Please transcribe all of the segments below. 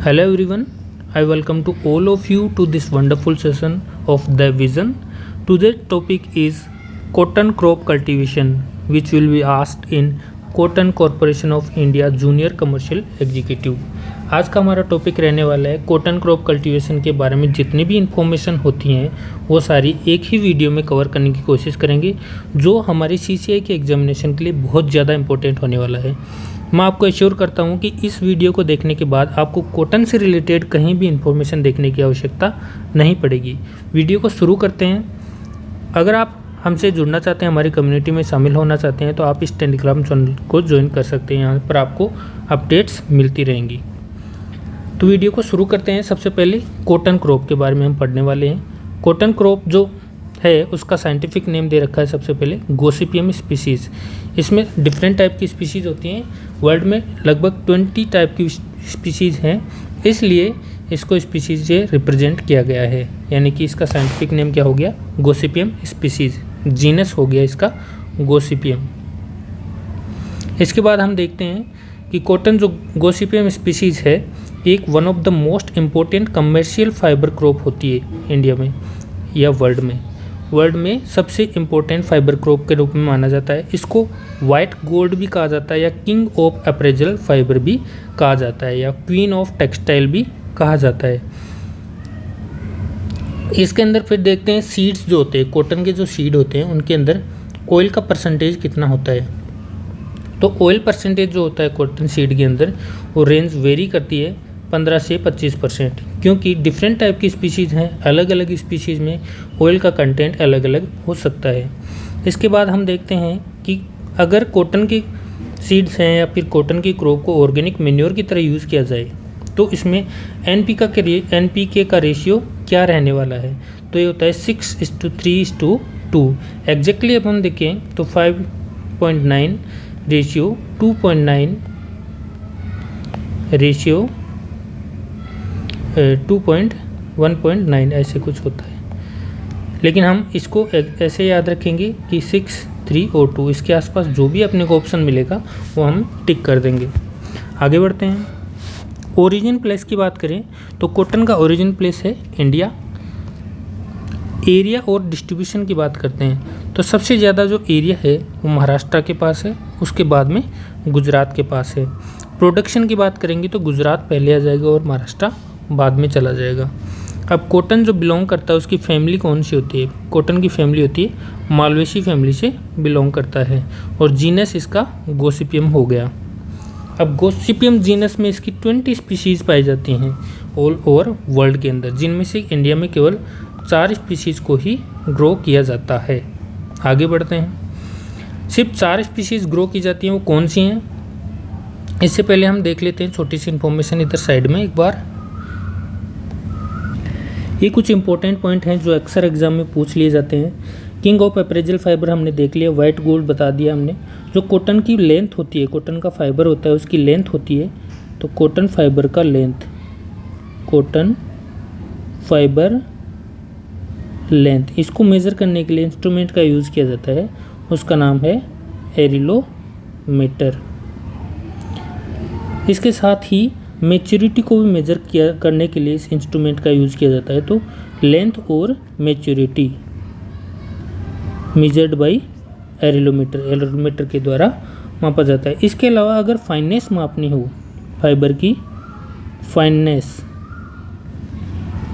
Hello everyone, I welcome to all of you to this wonderful session of The Vision. Today's topic is cotton crop cultivation, which will be asked in Cotton Corporation of India Junior Commercial Executive. आज का हमारा topic रहने वाला है cotton crop cultivation के बारे में। जितनी भी इन्फॉर्मेशन होती हैं वो सारी एक ही वीडियो में कवर करने की कोशिश करेंगे, जो हमारे CCI के एग्जामिनेशन के लिए बहुत ज़्यादा इंपॉर्टेंट होने वाला है। मैं आपको एश्योर करता हूं कि इस वीडियो को देखने के बाद आपको कॉटन से रिलेटेड कहीं भी इन्फॉर्मेशन देखने की आवश्यकता नहीं पड़ेगी। वीडियो को शुरू करते हैं। अगर आप हमसे जुड़ना चाहते हैं, हमारी कम्युनिटी में शामिल होना चाहते हैं, तो आप इस टेलीग्राम चैनल को ज्वाइन कर सकते हैं। यहाँ पर आपको अपडेट्स मिलती रहेंगी। तो वीडियो को शुरू करते हैं। सबसे पहले कॉटन क्रॉप के बारे में हम पढ़ने वाले हैं। कॉटन क्रॉप जो है उसका साइंटिफिक नेम दे रखा है सबसे पहले गोसिपियम स्पीसीज़। इसमें डिफरेंट टाइप की स्पीसीज़ होती हैं। वर्ल्ड में लगभग 20 टाइप की स्पीसीज़ हैं, इसलिए इसको स्पीसीज़ से रिप्रेजेंट किया गया है। यानी कि इसका साइंटिफिक नेम क्या हो गया? Gossypium species. जीनस हो गया इसका गोसिपियम। इसके बाद हम देखते हैं कि कॉटन जो गोसिपियम स्पीसीज़ है, एक one of the most important commercial fibre crop होती है इंडिया में या वर्ल्ड में सबसे इम्पोर्टेंट फाइबर क्रॉप के रूप में माना जाता है। इसको वाइट गोल्ड भी कहा जाता है, या किंग ऑफ अप्रेजल फाइबर भी कहा जाता है, या क्वीन ऑफ टेक्सटाइल भी कहा जाता है। इसके अंदर फिर देखते हैं सीड्स जो होते हैं, कॉटन के जो सीड होते हैं उनके अंदर ऑयल का परसेंटेज कितना होता है। तो ऑयल परसेंटेज जो होता है कॉटन सीड के अंदर, वो रेंज वेरी करती है 15 से 25%, क्योंकि डिफरेंट टाइप की स्पीशीज़ हैं। अलग अलग स्पीशीज़ में ऑयल का कंटेंट अलग अलग हो सकता है। इसके बाद हम देखते हैं कि अगर कॉटन के सीड्स हैं या फिर कॉटन की क्रॉप को ऑर्गेनिक मैन्योर की तरह यूज़ किया जाए, तो इसमें NPK का रेशियो क्या रहने वाला है। तो ये होता है 6:3:2। एग्जैक्टली अब हम देखें तो 5.9 रेशियो 2.9 रेशियो 2.1.9 ऐसे कुछ होता है। लेकिन हम इसको ऐसे याद रखेंगे कि 6, 3 और 2 इसके आसपास जो भी अपने को ऑप्शन मिलेगा वो हम टिक कर देंगे। आगे बढ़ते हैं। ओरिजिन प्लेस की बात करें तो कॉटन का ओरिजिन प्लेस है इंडिया। एरिया और डिस्ट्रीब्यूशन की बात करते हैं तो सबसे ज़्यादा जो एरिया है वो महाराष्ट्र के पास है, उसके बाद में गुजरात के पास है। प्रोडक्शन की बात करेंगे तो गुजरात पहले आ जाएगा और महाराष्ट्र बाद में चला जाएगा। अब कॉटन जो बिलोंग करता है उसकी फैमिली कौन सी होती है? कॉटन की फैमिली होती है मालवेसी फैमिली से बिलोंग करता है, और जीनस इसका गोसिपियम हो गया। अब गोसिपियम जीनस में इसकी 20 स्पीशीज़ पाई जाती हैं ऑल ओवर वर्ल्ड के अंदर, जिनमें से इंडिया में केवल 4 स्पीशीज़ को ही ग्रो किया जाता है। आगे बढ़ते हैं। सिर्फ 4 स्पीशीज़ ग्रो की जाती हैं, वो कौन सी हैं? इससे पहले हम देख लेते हैं छोटी सी इन्फॉर्मेशन इधर साइड में एक बार। ये कुछ इंपॉर्टेंट पॉइंट हैं जो अक्सर एग्जाम में पूछ लिए जाते हैं। किंग ऑफ अप्रेजल फाइबर हमने देख लिया, वाइट गोल्ड बता दिया हमने। जो कॉटन की लेंथ होती है, कॉटन का फाइबर होता है उसकी लेंथ होती है, तो कॉटन फाइबर का लेंथ, कॉटन फाइबर लेंथ, इसको मेज़र करने के लिए इंस्ट्रूमेंट का यूज़ किया जाता है, उसका नाम है एरिलोमीटर। इसके साथ ही मैच्योरिटी को भी मेजर करने के लिए इस इंस्ट्रूमेंट का यूज़ किया जाता है। तो लेंथ और मैच्योरिटी मेजर्ड बाय एरिलोमीटर के द्वारा मापा जाता है। इसके अलावा अगर फाइननेस मापनी हो, फाइबर की फाइननेस,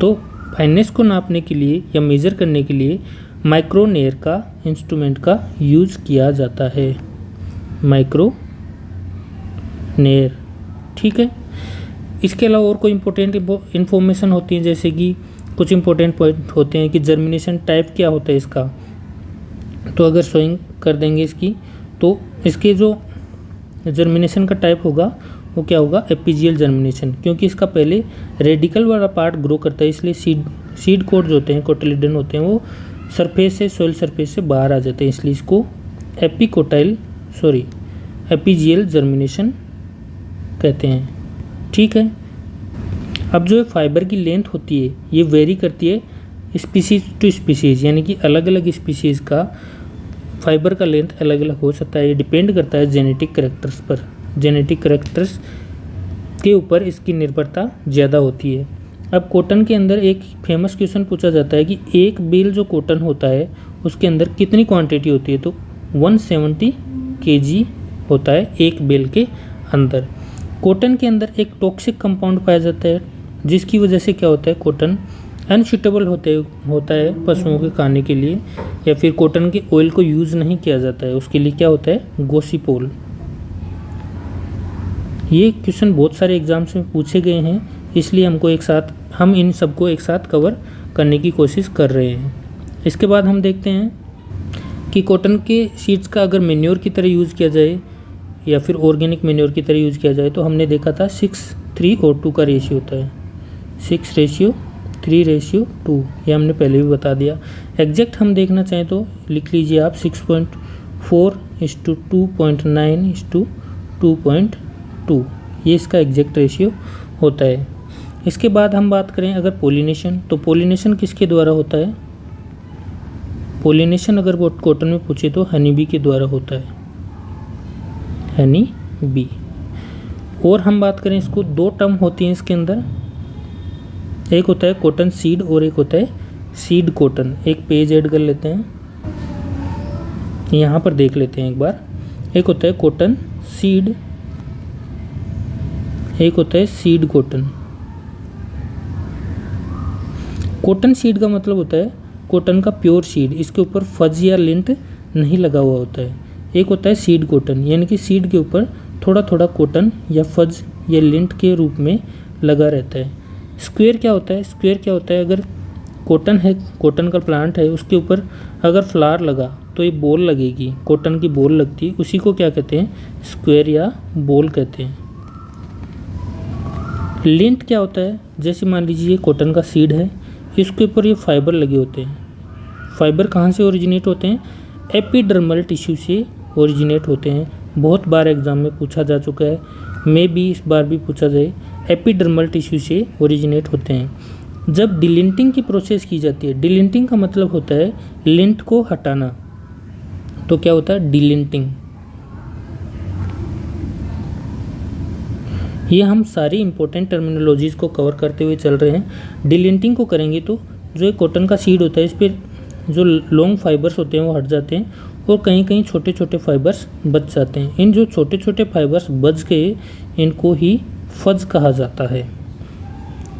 तो फाइननेस को नापने के लिए या मेज़र करने के लिए माइक्रोनेयर का इंस्ट्रूमेंट का यूज़ किया जाता है। माइक्रोनेयर, ठीक है। इसके अलावा और कोई इंपॉर्टेंट इन्फॉर्मेशन होती है, जैसे कि कुछ इंपॉर्टेंट पॉइंट होते हैं कि जर्मिनेशन टाइप क्या होता है इसका। तो अगर शोइंग कर देंगे इसकी, तो इसके जो जर्मिनेशन का टाइप होगा वो क्या होगा? एपीजियल जर्मिनेशन, क्योंकि इसका पहले रेडिकल वाला पार्ट ग्रो करता है, इसलिए सीड कोड जो होते हैं, कोटिलिडन होते हैं, वो सरफेस से, सोइल सरफेस से बाहर आ जाते हैं, इसलिए इसको एपीजियल जर्मिनेशन कहते हैं, ठीक है। अब जो फाइबर की लेंथ होती है ये वेरी करती है स्पीसीज़ टू स्पीसीज़, यानी कि अलग अलग स्पीसीज़ का फाइबर का लेंथ अलग अलग हो सकता है। ये डिपेंड करता है जेनेटिक करेक्टर्स पर। जेनेटिक करेक्टर्स के ऊपर इसकी निर्भरता ज़्यादा होती है। अब कॉटन के अंदर एक फेमस क्वेश्चन पूछा जाता है कि एक बेल जो कॉटन होता है उसके अंदर कितनी क्वांटिटी होती है, तो 170 kg होता है एक बेल के अंदर। कॉटन के अंदर एक टॉक्सिक कंपाउंड पाया जाता है जिसकी वजह से क्या होता है, कॉटन अनसूटेबल होता है पशुओं के खाने के लिए, या फिर कॉटन के ऑयल को यूज़ नहीं किया जाता है, उसके लिए क्या होता है, गोसिपोल। ये क्वेश्चन बहुत सारे एग्जाम्स में पूछे गए हैं, इसलिए हम इन सबको एक साथ कवर करने की कोशिश कर रहे हैं। इसके बाद हम देखते हैं कि कॉटन के सीड्स का अगर मेन्योर की तरह यूज़ किया जाए या फिर ऑर्गेनिक मेन्योर की तरह यूज़ किया जाए तो हमने देखा था 6:3:2 का रेशियो होता है, 6:3:2, ये हमने पहले भी बता दिया। एग्जैक्ट हम देखना चाहें तो लिख लीजिए आप 6.4:2.9:2.2, ये इसका एग्जैक्ट रेशियो होता है। इसके बाद हम बात करें अगर पोलिनेशन, तो पोलिनेशन किसके द्वारा होता है, पोलिनेशन अगर कॉटन में पूछे तो हनी बी के द्वारा होता है, हनी बी। और हम बात करें इसको, दो टर्म होती हैं इसके अंदर, एक होता है कॉटन सीड और एक होता है सीड कॉटन। एक पेज ऐड कर लेते हैं, यहाँ पर देख लेते हैं एक बार। एक होता है कॉटन सीड, एक होता है सीड कॉटन। कॉटन सीड का मतलब होता है कॉटन का प्योर सीड, इसके ऊपर फज या लिंट नहीं लगा हुआ होता है। एक होता है सीड कॉटन, यानी कि सीड के ऊपर थोड़ा थोड़ा कॉटन या फज या लिंट के रूप में लगा रहता है। स्क्वायर क्या होता है, स्क्वायर क्या होता है, अगर कॉटन है, कॉटन का प्लांट है, उसके ऊपर अगर फ्लावर लगा तो ये बॉल लगेगी, कॉटन की बॉल लगती है, उसी को क्या कहते हैं, स्क्वायर या बॉल कहते हैं। लिंट क्या होता है, जैसे मान लीजिए कॉटन का सीड है, इसके ऊपर ये फाइबर लगे होते हैं। फाइबर कहाँ से ओरिजिनेट होते हैं, एपिडर्मल टिश्यू से ओरिजिनेट होते हैं। बहुत बार एग्जाम में पूछा जा चुका है, मे बी इस बार भी पूछा जाए, एपिडर्मल टिश्यू से ओरिजिनेट होते हैं। जब डिलिंटिंग की प्रोसेस की जाती है, डिलिंटिंग का मतलब होता है लिंट को हटाना, तो क्या होता है, डिलिंटिंग। ये हम सारी इंपॉर्टेंट टर्मिनोलॉजीज को कवर करते हुए चल रहे हैं। डिलिंटिंग को करेंगे तो जो एक कॉटन का सीड होता है, इस पर जो लॉन्ग फाइबर्स होते हैं वो हट जाते हैं और कहीं कहीं छोटे छोटे फाइबर्स बच जाते हैं। इन जो छोटे छोटे फाइबर्स बच गए, इनको ही फज कहा जाता है।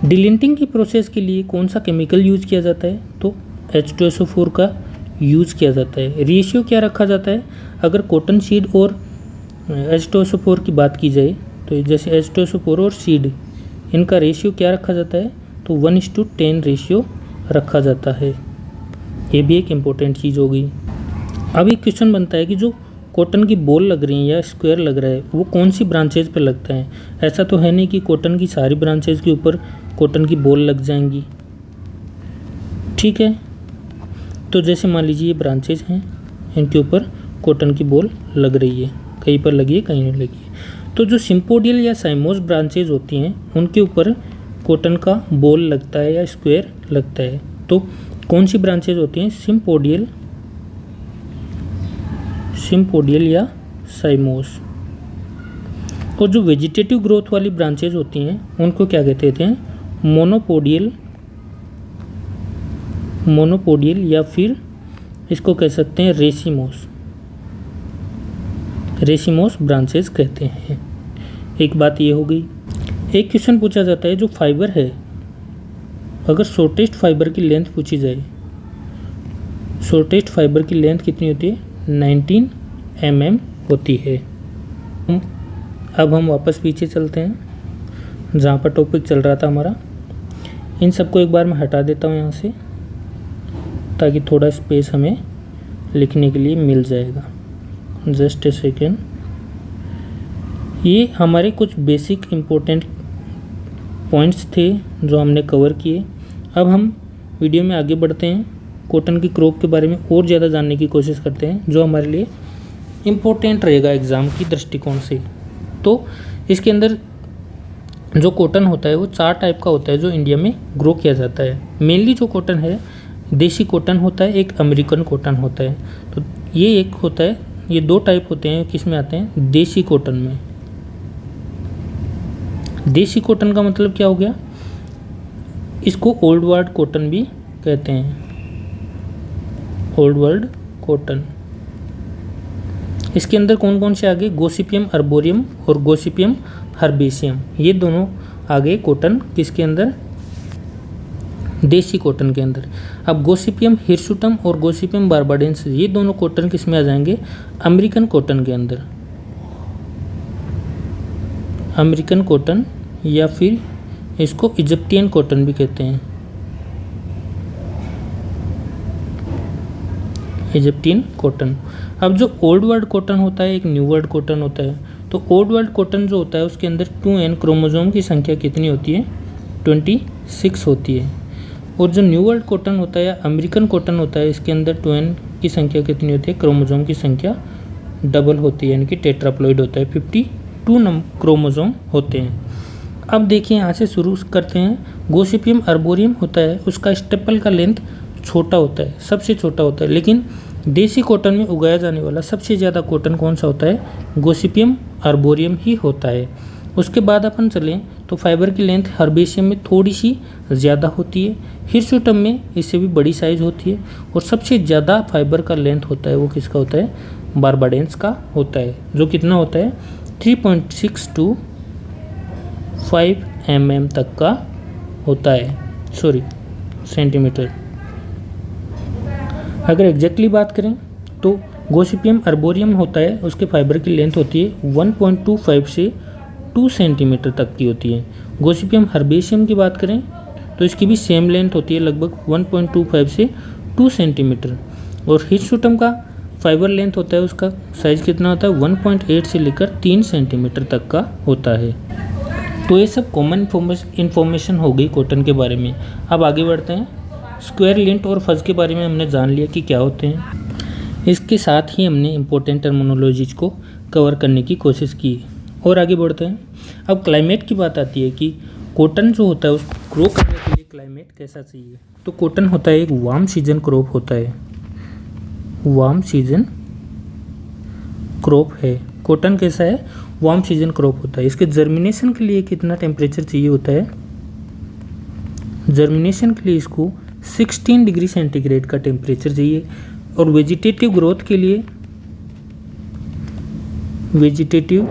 डिलिंटिंग की प्रोसेस के लिए कौन सा केमिकल यूज़ किया जाता है, तो H2SO4 का यूज़ किया जाता है। रेशियो क्या रखा जाता है, अगर कॉटन सीड और H2SO4 की बात की जाए तो जैसे H2SO4 और सीड, इनका रेशियो क्या रखा जाता है, तो 1:10 रेशियो रखा जाता है। ये भी एक इम्पोर्टेंट चीज़ होगी। अब एक क्वेश्चन बनता है कि जो कॉटन की बॉल लग रही है या स्क्वायर लग रहा है वो कौन सी ब्रांचेज पर लगता है। ऐसा तो है नहीं कि कॉटन की सारी ब्रांचेज के ऊपर कॉटन की बॉल लग जाएंगी, ठीक है। तो जैसे मान लीजिए ये ब्रांचेज हैं, इनके ऊपर कॉटन की बॉल लग रही है, कहीं पर लगी है कहीं नहीं लगी है। तो जो सिम्पोडियल या साइमोस ब्रांचेज होती हैं उनके ऊपर कॉटन का बॉल लगता है या स्क्वायर लगता है। तो कौन सी ब्रांचेज होती हैं, सिम्पोडियल या साइमोस। और जो वेजिटेटिव ग्रोथ वाली ब्रांचेज होती हैं उनको क्या कहते हैं, मोनोपोडियल या फिर इसको कह सकते हैं रेसिमोस ब्रांचेज कहते हैं। एक बात ये हो गई। एक क्वेश्चन पूछा जाता है, जो फाइबर है, अगर शॉर्टेस्ट फाइबर की लेंथ पूछी जाए, शॉर्टेस्ट फाइबर की लेंथ कितनी होती है, 19 mm होती है। अब हम वापस पीछे चलते हैं जहाँ पर टॉपिक चल रहा था हमारा। इन सबको एक बार मैं हटा देता हूँ यहाँ से, ताकि थोड़ा स्पेस हमें लिखने के लिए मिल जाएगा। Just a second. ये हमारे कुछ बेसिक इम्पोर्टेंट पॉइंट्स थे जो हमने कवर किए। अब हम वीडियो में आगे बढ़ते हैं, कॉटन की क्रॉप के बारे में और ज़्यादा जानने की कोशिश करते हैं, जो हमारे लिए इम्पोर्टेंट रहेगा एग्ज़ाम की दृष्टिकोण से। तो इसके अंदर जो कॉटन होता है वो 4 टाइप का होता है जो इंडिया में ग्रो किया जाता है। मेनली जो कॉटन है देसी कॉटन होता है, एक अमेरिकन कॉटन होता है। तो ये एक होता है, ये 2 टाइप होते हैं, किस में आते हैं, देसी कॉटन में। देसी कॉटन का मतलब क्या हो गया, इसको ओल्ड वर्ल्ड कॉटन भी कहते हैं, ओल्ड वर्ल्ड कॉटन। इसके अंदर कौन कौन से आ गए, गोसिपियम अर्बोरियम और गोसिपियम हर्बेशियम, ये दोनों आ गए कॉटन किसके अंदर, देसी कॉटन के अंदर। अब गोसिपियम हिरसुटम और गोसिपियम बारबाडेंस, ये दोनों कॉटन किस में आ जाएंगे, अमेरिकन कॉटन के अंदर, अमेरिकन कॉटन या फिर इसको इजिप्टियन कॉटन भी कहते हैं, इजिप्टियन कॉटन। अब जो ओल्ड वर्ल्ड कॉटन होता है, एक न्यू वर्ल्ड कॉटन होता है, तो ओल्ड वर्ल्ड कॉटन जो होता है उसके अंदर 2n क्रोमोसोम की संख्या कितनी होती है, 26 होती है। और जो न्यू वर्ल्ड कॉटन होता है या अमेरिकन कॉटन होता है, इसके अंदर 2n की संख्या कितनी होती है, क्रोमोसोम की संख्या डबल होती है, यानी कि टेट्राप्लॉइड होता है, 52 क्रोमोसोम होते हैं। अब देखिए यहाँ से शुरू करते हैं। गोसिपियम अर्बोरियम होता है, उसका स्टेपल का लेंथ छोटा होता है, सबसे छोटा होता है, लेकिन देसी कॉटन में उगाया जाने वाला सबसे ज़्यादा कॉटन कौन सा होता है, गोसिपियम अर्बोरियम ही होता है। उसके बाद अपन चलें तो फाइबर की लेंथ हर्बेशियम में थोड़ी सी ज़्यादा होती है, हिरसुटम में इससे भी बड़ी साइज़ होती है, और सबसे ज़्यादा फाइबर का लेंथ होता है वो किसका होता है, बारबाडेंस का होता है, जो कितना होता है 3.6 to 5 mm तक का होता है, सॉरी सेंटीमीटर। अगर एग्जैक्टली बात करें तो गोसिपियम अर्बोरियम होता है, उसके फाइबर की लेंथ होती है 1.25 से 2 सेंटीमीटर तक की होती है। गोसिपियम हर्बेशियम की बात करें तो इसकी भी सेम लेंथ होती है, लगभग 1.25 से 2 सेंटीमीटर। और हिरसुटम का फाइबर लेंथ होता है, उसका साइज़ कितना होता है, 1.8 से लेकर 3 सेंटीमीटर तक का होता है। तो ये सब कॉमन इन्फॉर्मेशन हो गई कॉटन के बारे में। अब आगे बढ़ते हैं। स्क्वायर लिंट और फज के बारे में हमने जान लिया कि क्या होते हैं, इसके साथ ही हमने इम्पोर्टेंट टर्मिनोलॉजीज को कवर करने की कोशिश की। और आगे बढ़ते हैं। अब क्लाइमेट की बात आती है कि कॉटन जो होता है उसको ग्रो करने के लिए क्लाइमेट कैसा चाहिए। तो कॉटन होता है एक वार्म सीजन क्रॉप होता है, वार्म सीजन क्रॉप है। कॉटन कैसा है, वार्म सीजन क्रॉप होता है। इसके जर्मिनेशन के लिए कितना टेम्परेचर चाहिए होता है, जर्मिनेशन के लिए इसको 16 डिग्री सेंटीग्रेड का टेम्परेचर चाहिए। और वेजिटेटिव ग्रोथ के लिए, वेजिटेटिव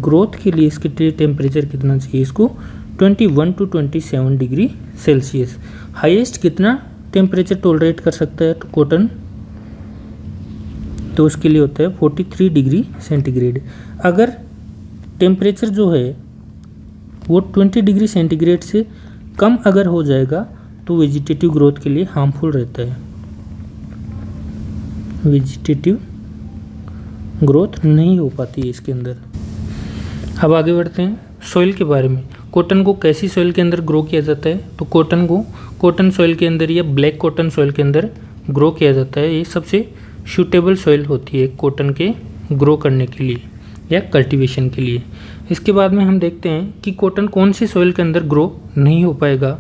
ग्रोथ के लिए इसके टेम्परेचर कितना चाहिए, इसको 21 to 27 डिग्री सेल्सियस। हाईएस्ट कितना टेम्परेचर टॉलरेट कर सकता है तो कॉटन, तो उसके लिए होता है 43 डिग्री सेंटीग्रेड। अगर टेम्परेचर जो है वो 20 डिग्री सेंटीग्रेड से कम अगर हो जाएगा तो वेजिटेटिव ग्रोथ के लिए हार्मफुल रहता है, वेजिटेटिव ग्रोथ नहीं हो पाती है इसके अंदर। अब आगे बढ़ते हैं सॉइल के बारे में। कॉटन को कैसी सॉइल के अंदर ग्रो किया जाता है, तो कॉटन को कॉटन सॉइल के अंदर या ब्लैक कॉटन सॉइल के अंदर ग्रो किया जाता है। ये सबसे सूटेबल सॉइल होती है कॉटन के ग्रो करने के लिए या कल्टीवेशन के लिए। इसके बाद में हम देखते हैं कि कॉटन कौन सी सॉइल के अंदर ग्रो नहीं हो पाएगा।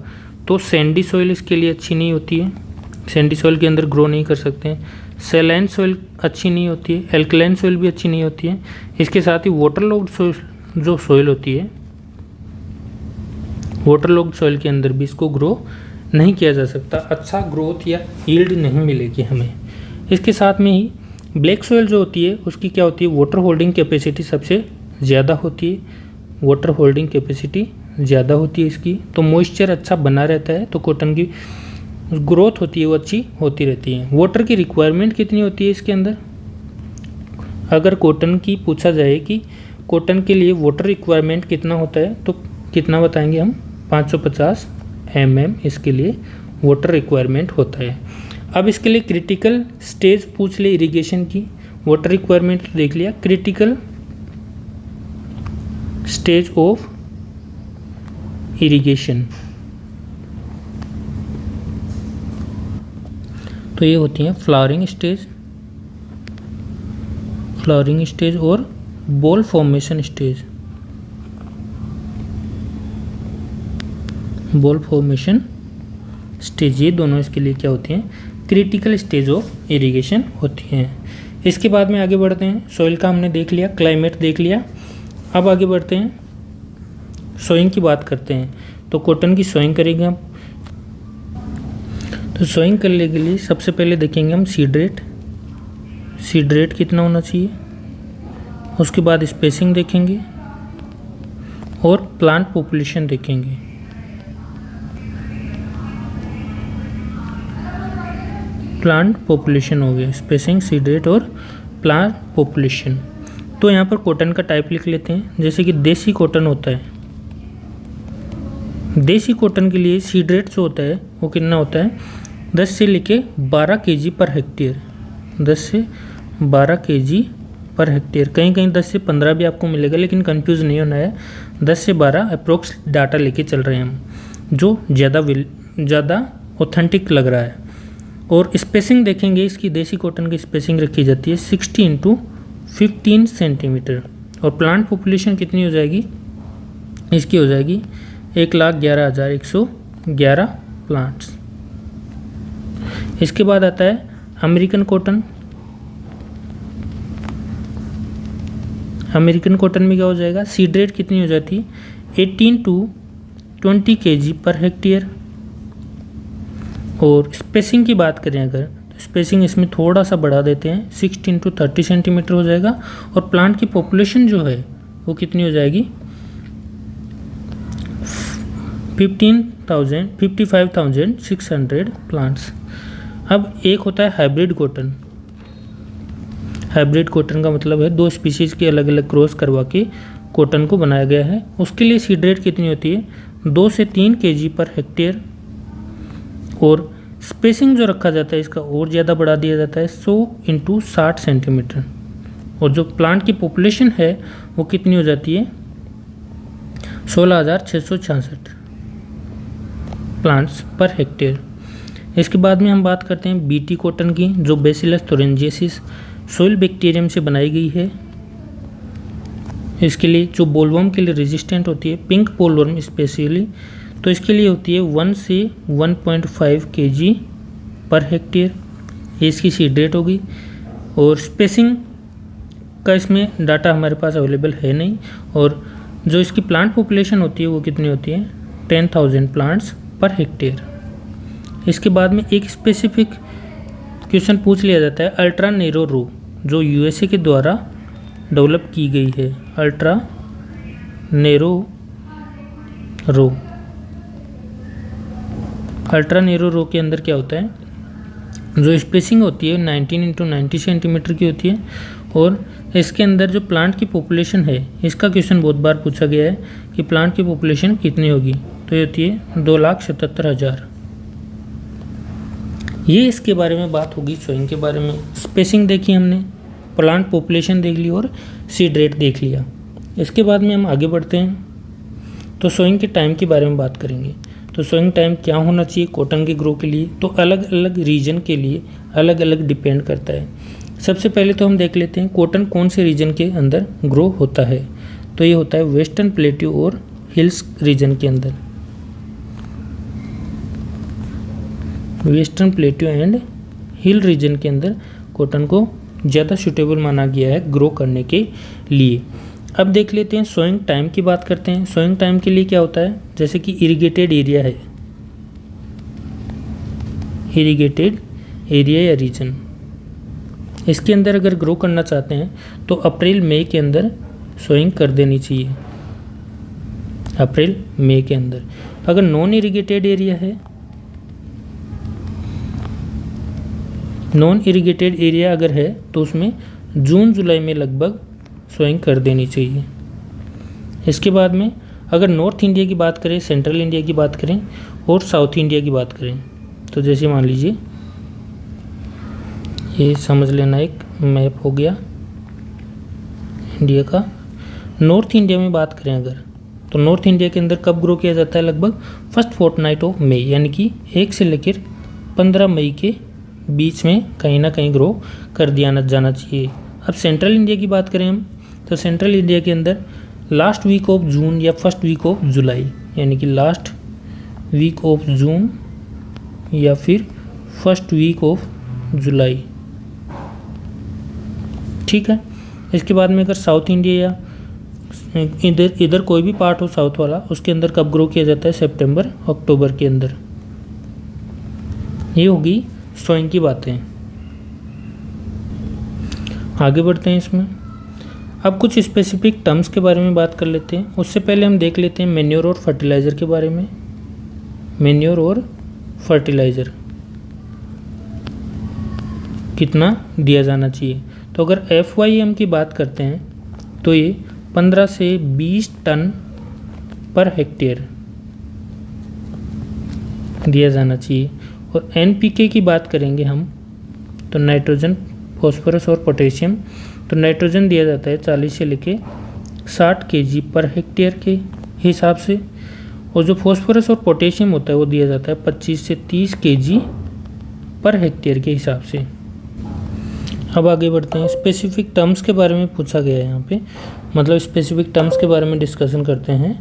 तो सैंडी सॉइल इसके लिए अच्छी नहीं होती है, सैंडी सॉइल के अंदर ग्रो नहीं कर सकते हैं। सैलाइन सॉइल अच्छी नहीं होती है, एल्कलाइन सॉइल भी अच्छी नहीं होती है। इसके साथ ही वाटरलॉग्ड सॉइल जो सॉइल होती है, वाटरलॉग्ड सॉइल के अंदर भी इसको ग्रो नहीं किया जा सकता, अच्छा ग्रोथ या यील्ड नहीं मिलेगी हमें। इसके साथ में ही ब्लैक सॉइल जो होती है उसकी क्या होती है, वाटर होल्डिंग कैपेसिटी सबसे ज़्यादा होती है, वाटर होल्डिंग कैपेसिटी ज़्यादा होती है इसकी, तो मॉइस्चर अच्छा बना रहता है, तो कॉटन की ग्रोथ होती है वो अच्छी होती रहती है। वाटर की रिक्वायरमेंट कितनी होती है इसके अंदर, अगर कॉटन की पूछा जाए कि कॉटन के लिए वाटर रिक्वायरमेंट कितना होता है तो कितना बताएंगे हम, 550 mm इसके लिए वाटर रिक्वायरमेंट होता है। अब इसके लिए क्रिटिकल स्टेज पूछ ले इरिगेशन की, वाटर रिक्वायरमेंट तो देख लिया, क्रिटिकल स्टेज ऑफ इरिगेशन, तो ये होती हैं फ्लावरिंग स्टेज और ball formation stage, ball formation stage, ये दोनों इसके लिए क्या होती हैं, क्रिटिकल स्टेज ऑफ इरिगेशन होती हैं। इसके बाद में आगे बढ़ते हैं। सॉइल का हमने देख लिया, क्लाइमेट देख लिया। अब आगे बढ़ते हैं सोइंग की बात करते हैं तो कॉटन की सोइंग करेंगे हम। तो सोइंग करने के लिए सबसे पहले देखेंगे हम सीड रेट कितना होना चाहिए, उसके बाद स्पेसिंग देखेंगे और प्लांट पॉपुलेशन देखेंगे। प्लांट पॉपुलेशन हो गया, स्पेसिंग, सीड रेट और प्लांट पॉपुलेशन। तो यहाँ पर कॉटन का टाइप लिख लेते हैं। जैसे कि देसी कॉटन होता है, देसी कॉटन के लिए सीड रेट जो होता है वो कितना होता है, 10 से लेके 12 kg पर हेक्टेयर। 10 से 12 kg पर हेक्टेयर, कहीं कहीं 10 से 15 भी आपको मिलेगा, लेकिन कंफ्यूज नहीं होना है। 10 से 12 अप्रोक्स डाटा लेके चल रहे हैं हम, जो ज़्यादा ऑथेंटिक लग रहा है। और स्पेसिंग देखेंगे, इसकी देसी कॉटन की स्पेसिंग रखी जाती है 60 × 15 सेंटीमीटर। और प्लांट पॉपुलेशन कितनी हो जाएगी, इसकी हो जाएगी 1,11,111 प्लांट्स। इसके बाद आता है अमेरिकन कॉटन। अमेरिकन कॉटन में क्या हो जाएगा, सीड रेट कितनी हो जाती है 18 to 20 kg पर हेक्टेयर। और स्पेसिंग की बात करें अगर, तो स्पेसिंग इसमें थोड़ा सा बढ़ा देते हैं, 16 to 30 सेंटीमीटर हो जाएगा। और प्लांट की पॉपुलेशन जो है वो कितनी हो जाएगी 55,600 प्लांट्स। अब एक होता है हाइब्रिड कॉटन। हाइब्रिड कॉटन का मतलब है 2 स्पीशीज़ के अलग अलग क्रॉस करवा के कॉटन को बनाया गया है। उसके लिए सीड रेट कितनी होती है 2 से 3 kg पर हेक्टेयर। और स्पेसिंग जो रखा जाता है इसका और ज़्यादा बढ़ा दिया जाता है 100 × 60 सेंटीमीटर। और जो प्लांट की पॉपुलेशन है वो कितनी हो जाती है 16,666 प्लांट्स पर हेक्टेयर। इसके बाद में हम बात करते हैं बीटी कॉटन की, जो बैसिलस थोरेंजियसिस सोइल बैक्टीरियम से बनाई गई है। इसके लिए जो बोलवर्म के लिए रेजिस्टेंट होती है, पिंक बोलवर्म स्पेशली, तो इसके लिए होती है 1 से 1.5 kg पर हेक्टेयर। ये इसकी सीड रेट होगी। और स्पेसिंग का इसमें डाटा हमारे पास अवेलेबल है नहीं। और जो इसकी प्लांट पॉपुलेशन होती है वो कितनी होती है 10,000 प्लांट्स पर हेक्टेयर। इसके बाद में एक स्पेसिफिक क्वेश्चन पूछ लिया जाता है अल्ट्रा नेरो रो, जो यूएसए के द्वारा डेवलप की गई है। अल्ट्रा नेरो रो, अल्ट्रा नेरो रो के अंदर क्या होता है, जो स्पेसिंग होती है 19 × 90 सेंटीमीटर की होती है। और इसके अंदर जो प्लांट की पॉपुलेशन है, इसका क्वेश्चन बहुत बार पूछा गया है कि प्लांट की पॉपुलेशन कितनी होगी, तो ये होती है 2,77,000। ये इसके बारे में बात होगी सोइंग के बारे में। स्पेसिंग देखी हमने, प्लांट पॉपुलेशन देख ली और सीड रेट देख लिया। इसके बाद में हम आगे बढ़ते हैं तो सोइंग के टाइम के बारे में बात करेंगे। तो सोइंग टाइम क्या होना चाहिए कॉटन के ग्रो के लिए, तो अलग अलग रीजन के लिए अलग अलग डिपेंड करता है। सबसे पहले तो हम देख लेते हैं कॉटन कौन से रीजन के अंदर ग्रो होता है। तो ये होता है वेस्टर्न प्लेट्यू और हिल्स रीजन के अंदर। Western plateau and hill region के अंदर कॉटन को ज़्यादा सूटेबल माना गया है ग्रो करने के लिए। अब देख लेते हैं सोइंग टाइम की बात करते हैं। सोइंग टाइम के लिए क्या होता है, जैसे कि इरिगेटेड एरिया है, इरिगेटेड एरिया या रीजन, इसके अंदर अगर ग्रो करना चाहते हैं तो अप्रैल मई के अंदर सोइंग कर देनी चाहिए, अप्रैल मई के अंदर। अगर नॉन इरिगेटेड एरिया है, नॉन इरिगेटेड एरिया अगर है तो उसमें जून जुलाई में लगभग सोइंग कर देनी चाहिए। इसके बाद में अगर नॉर्थ इंडिया की बात करें, सेंट्रल इंडिया की बात करें और साउथ इंडिया की बात करें, तो जैसे मान लीजिए ये समझ लेना एक मैप हो गया इंडिया का। नॉर्थ इंडिया में बात करें अगर, तो नॉर्थ इंडिया के अंदर कब ग्रो किया जाता है, लगभग फर्स्ट फोर्टनाइट ऑफ मई, यानी कि 1 से लेकर 15 मई के बीच में कहीं ना कहीं ग्रो कर दिया जाना चाहिए। अब सेंट्रल इंडिया की बात करें हम, तो सेंट्रल इंडिया के अंदर लास्ट वीक ऑफ जून या फर्स्ट वीक ऑफ जुलाई, यानी कि लास्ट वीक ऑफ जून या फिर फर्स्ट वीक ऑफ जुलाई, ठीक है। इसके बाद में अगर साउथ इंडिया या इधर कोई भी पार्ट हो साउथ वाला, उसके अंदर कब ग्रो किया जाता है? सितंबर अक्टूबर के अंदर। ये होगी सोइंग की बातें। आगे बढ़ते हैं इसमें। अब कुछ स्पेसिफिक टर्म्स के बारे में बात कर लेते हैं। उससे पहले हम देख लेते हैं मैन्योर और फर्टिलाइज़र के बारे में। मैन्योर और फर्टिलाइज़र कितना दिया जाना चाहिए? तो अगर FYM की बात करते हैं तो ये 15 से 20 टन पर हेक्टेयर दिया जाना चाहिए। और NPK की बात करेंगे हम तो नाइट्रोजन, फॉस्फोरस और पोटेशियम। तो नाइट्रोजन दिया जाता है 40 से लेके 60 kg पर हेक्टेयर के हिसाब से, और जो फॉस्फोरस और पोटेशियम होता है वो दिया जाता है 25 से 30 kg पर हेक्टेयर के हिसाब से। अब आगे बढ़ते हैं। स्पेसिफिक टर्म्स के बारे में पूछा गया है यहाँ पे, मतलब स्पेसिफिक टर्म्स के बारे में डिस्कशन करते हैं।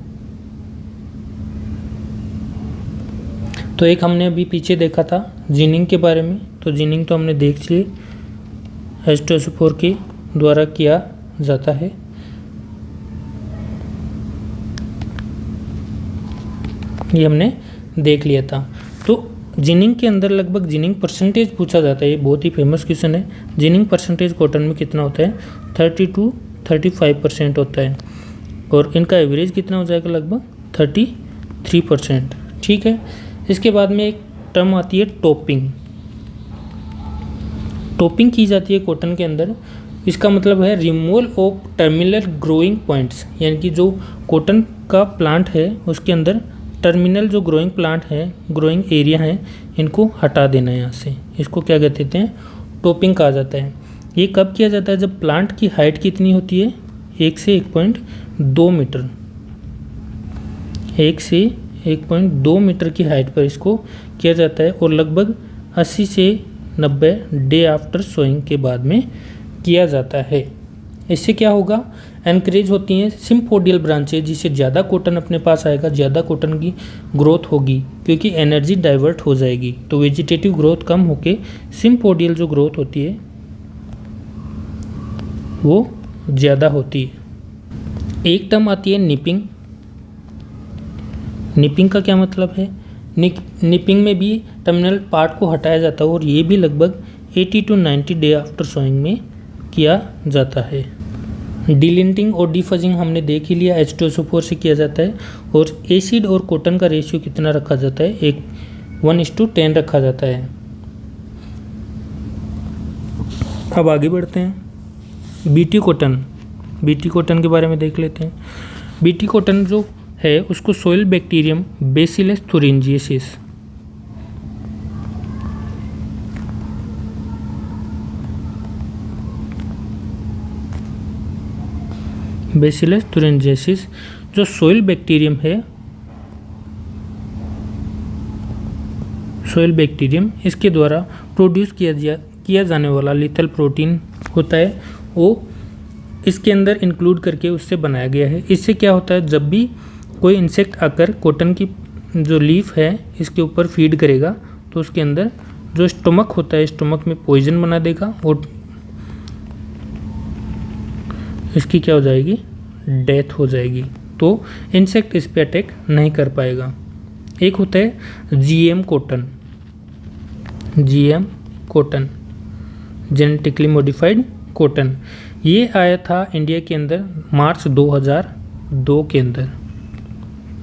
तो एक हमने अभी पीछे देखा था जिनिंग के बारे में, तो जिनिंग तो हमने देख लिए, H2SO4 के द्वारा किया जाता है। ये हमने देख लिया था। तो जिनिंग के अंदर लगभग जिनिंग परसेंटेज पूछा जाता है, ये बहुत ही फेमस क्वेश्चन है। जिनिंग परसेंटेज कॉटन में कितना होता है? 30 to 35% होता है, और इनका एवरेज कितना हो जाएगा? लगभग 33%। ठीक है। इसके बाद में एक टर्म आती है टॉपिंग। टॉपिंग की जाती है कॉटन के अंदर। इसका मतलब है removal of terminal growing points, यानी कि जो कॉटन का प्लांट है उसके अंदर टर्मिनल जो ग्रोइंग प्लांट है, ग्रोइंग एरिया है, इनको हटा देना है यहाँ से। इसको क्या कहते हैं? टॉपिंग कहा जाता है। ये कब किया जाता है? जब प्लांट की हाइट कितनी होती है? 1 से 1.2 मीटर। 1 से 1.2 मीटर की हाइट पर इसको किया जाता है, और लगभग 80 से 90 डे आफ्टर सोइंग के बाद में किया जाता है। इससे क्या होगा? एनकरेज होती हैं सिम्पोडियल ब्रांचेज, जिससे ज़्यादा कॉटन अपने पास आएगा, ज़्यादा कॉटन की ग्रोथ होगी, क्योंकि एनर्जी डाइवर्ट हो जाएगी। तो वेजिटेटिव ग्रोथ कम होके सिम्पोडियल जो ग्रोथ होती है वो ज़्यादा होती है। एक टर्म आती है निपिंग। निपिंग का क्या मतलब है? निपिंग में भी टर्मिनल पार्ट को हटाया जाता है, और ये भी लगभग 80 to 90 डे आफ्टर सोइंग में किया जाता है। डीलिंटिंग और डिफजिंग हमने देख ही लिया, H2SO4 से किया जाता है। और एसिड और कॉटन का रेशियो कितना रखा जाता है? 1:10 रखा जाता है। अब आगे बढ़ते हैं। BT cotton. बीटी कॉटन के बारे में देख लेते हैं। बीटी कॉटन जो है उसको सोइल बैक्टीरियम बेसिलस थुरिंजिएसिस, बेसिलस थुरिंजिएसिस जो सोइल बैक्टीरियम है, सोइल बैक्टीरियम, इसके द्वारा प्रोड्यूस किया जाने वाला लिथल प्रोटीन होता है, वो इसके अंदर इंक्लूड करके उससे बनाया गया है। इससे क्या होता है? जब भी कोई इंसेक्ट आकर कॉटन की जो लीफ है इसके ऊपर फीड करेगा, तो उसके अंदर जो स्टोमक होता है, स्टोमक में पॉइजन बना देगा, और इसकी क्या हो जाएगी? डेथ हो जाएगी। तो इंसेक्ट इस पे अटैक नहीं कर पाएगा। एक होता है GM cotton. GM cotton, genetically modified cotton. ये आया था इंडिया के अंदर मार्च 2002 के अंदर।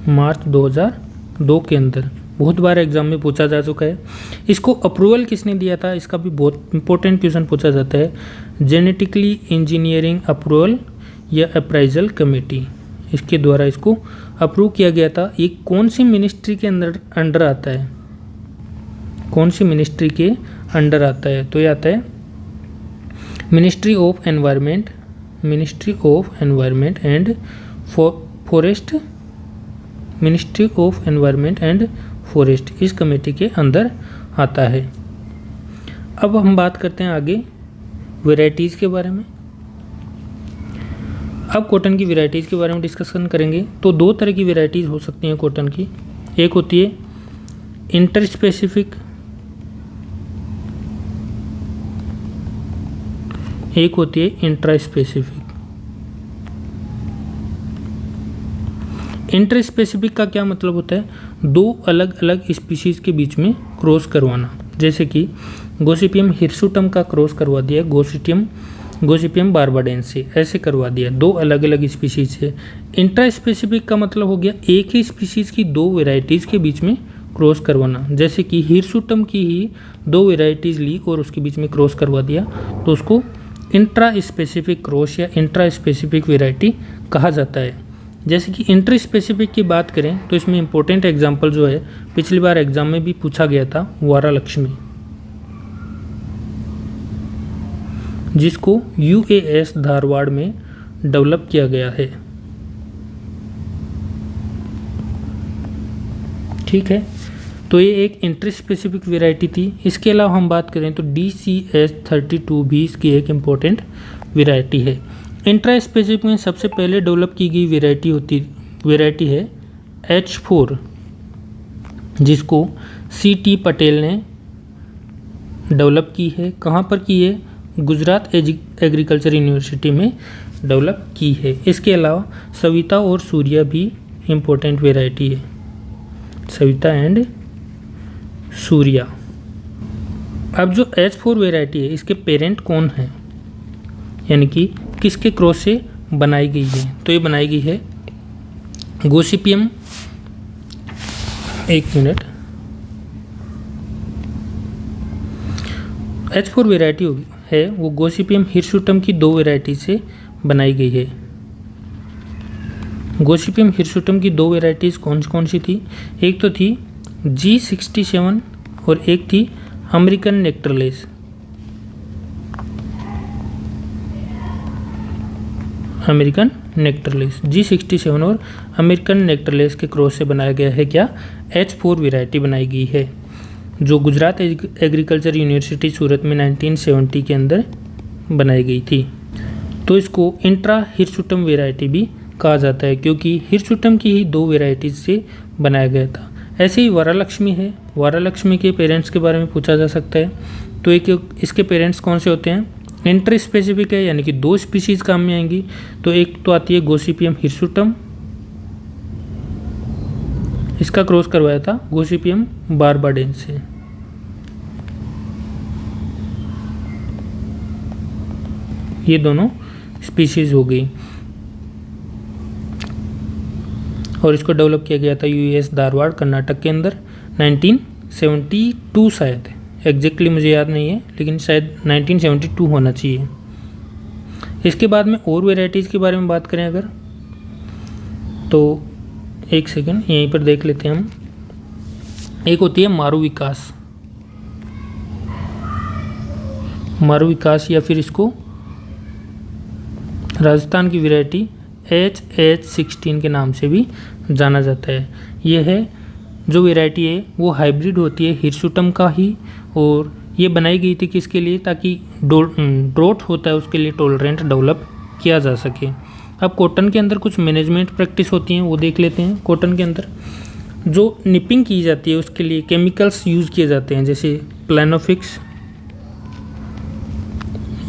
मार्च 2002 के अंदर बहुत बार एग्जाम में पूछा जा चुका है। इसको अप्रूवल किसने दिया था? इसका भी बहुत इंपॉर्टेंट क्वेश्चन पूछा जाता है। जेनेटिकली इंजीनियरिंग अप्रूवल या अप्राइजल कमेटी, इसके द्वारा इसको अप्रूव किया गया था। ये कौन सी मिनिस्ट्री के अंडर आता है? कौन सी मिनिस्ट्री के अंडर आता है? तो ये आता है ministry of environment, ministry of environment and forest, ministry of environment and forest, इस कमेटी के अंदर आता है। अब हम बात करते हैं आगे वैरायटीज़ के बारे में। अब कॉटन की वैरायटीज़ के बारे में डिस्कशन करेंगे। तो दो तरह की वैरायटीज़ हो सकती हैं कॉटन की। एक होती है इंटर स्पेसिफिक, एक होती है इंट्रा स्पेसिफिक। इंटर स्पेसिफिक का क्या मतलब होता है? दो अलग अलग स्पीशीज़ के बीच में क्रॉस करवाना, जैसे कि गोसिपियम हिरसुटम का क्रॉस करवा दिया गोसिपियम बार्बाडेंस से, ऐसे करवा दिया, दो अलग अलग स्पीशीज से। इंट्रा स्पेसिफिक का मतलब हो गया एक ही स्पीशीज की दो वेराइटीज़ के बीच में क्रॉस करवाना, जैसे कि हिरसुटम की ही दो वेराइटीज़ ली और उसके बीच में क्रॉस करवा दिया, तो उसको इंट्रा स्पेसिफिक क्रॉस या इंट्रा स्पेसिफिक वेराइटी कहा जाता है। जैसे कि इंटर स्पेसिफिक की बात करें तो इसमें इंपॉर्टेंट एग्जांपल जो है, पिछली बार एग्जाम में भी पूछा गया था, वारालक्ष्मी, जिसको UAS धारवाड़ में डेवलप किया गया है। ठीक है, तो ये एक इंटर स्पेसिफिक वेराइटी थी। इसके अलावा हम बात करें तो DCS32 भी इसकी एक इम्पोर्टेंट वेराइटी है। इंट्रा स्पेसिफिक में सबसे पहले डेवलप की गई वेराइटी है H4, जिसको CT पटेल ने डेवलप की है। कहाँ पर की है? गुजरात एग्रीकल्चर यूनिवर्सिटी में डेवलप की है। इसके अलावा सविता और सूर्या भी इम्पोर्टेंट वेराइटी है, सविता एंड सूर्या। अब जो H4 वेराइटी है, इसके पेरेंट कौन है, यानी कि किसके क्रॉस से बनाई गई है? तो ये बनाई गई है गोसिपियम, एक मिनट, H4 वेराइटी है वो गोसिपियम हिरसुटम की दो वेराइटी से बनाई गई है। गोसिपियम हिरसुटम की दो वेराइटीज़ कौन सी थी? एक तो थी G67 और एक थी अमेरिकन नेक्टरलेस। G67 और अमेरिकन नेक्टरलेस के क्रॉस से बनाया गया है क्या? H4 वेराइटी बनाई गई है, जो गुजरात एग्रीकल्चर यूनिवर्सिटी सूरत में 1970 के अंदर बनाई गई थी। तो इसको इंट्रा हिरसुटम वेराइटी भी कहा जाता है, क्योंकि हिरसुटम की ही दो वेराइटीज से बनाया गया था। ऐसे ही वारालक्ष्मी है, वारालक्ष्मी के पेरेंट्स के बारे में पूछा जा सकता है। तो एक इसके पेरेंट्स कौन से होते हैं? इंटर स्पेसिफिक है, यानी कि दो स्पीशीज काम में आएंगी। तो एक तो आती है गोसिपियम हिरसुटम, इसका क्रॉस करवाया था गोसिपियम बार्बाडेंस से। ये दोनों स्पीशीज हो गई और इसको डेवलप किया गया था UAS धारवाड़ कर्नाटक के अंदर 1972 शायद, एग्जैक्टली मुझे याद नहीं है, लेकिन शायद 1972 होना चाहिए। इसके बाद में और वेराइटीज़ के बारे में बात करें अगर, तो एक सेकंड यहीं पर देख लेते हैं हम। एक होती है मारू विकास या फिर इसको राजस्थान की वेराइटी HH16 के नाम से भी जाना जाता है। यह है जो वेराइटी है वो हाइब्रिड होती है हिरसुटम का ही, और ये बनाई गई थी किसके लिए? ताकि ड्रोट होता है उसके लिए टॉलरेंट डेवलप किया जा सके। अब कॉटन के अंदर कुछ मैनेजमेंट प्रैक्टिस होती हैं, वो देख लेते हैं। कॉटन के अंदर जो निपिंग की जाती है उसके लिए केमिकल्स यूज़ किए जाते हैं, जैसे प्लानोफिक्स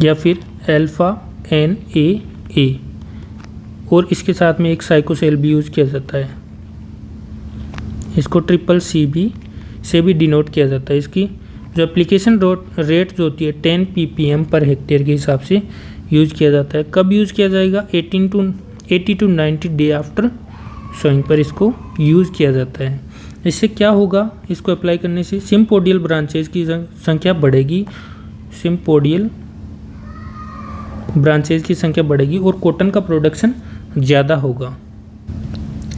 या फिर अल्फा NAA, और इसके साथ में एक साइकोसेल भी यूज़ किया जाता है, इसको CCC से भी डिनोट किया जाता है। इसकी जो एप्लीकेशन रेट जो होती है 10 ppm पर हेक्टेयर के हिसाब से यूज़ किया जाता है। कब यूज़ किया जाएगा? 80 to 90 डे आफ्टर सोइंग पर इसको यूज़ किया जाता है। इससे क्या होगा? इसको अप्लाई करने से सिम्पोडियल ब्रांचेज की संख्या बढ़ेगी, और कॉटन का प्रोडक्शन ज़्यादा होगा,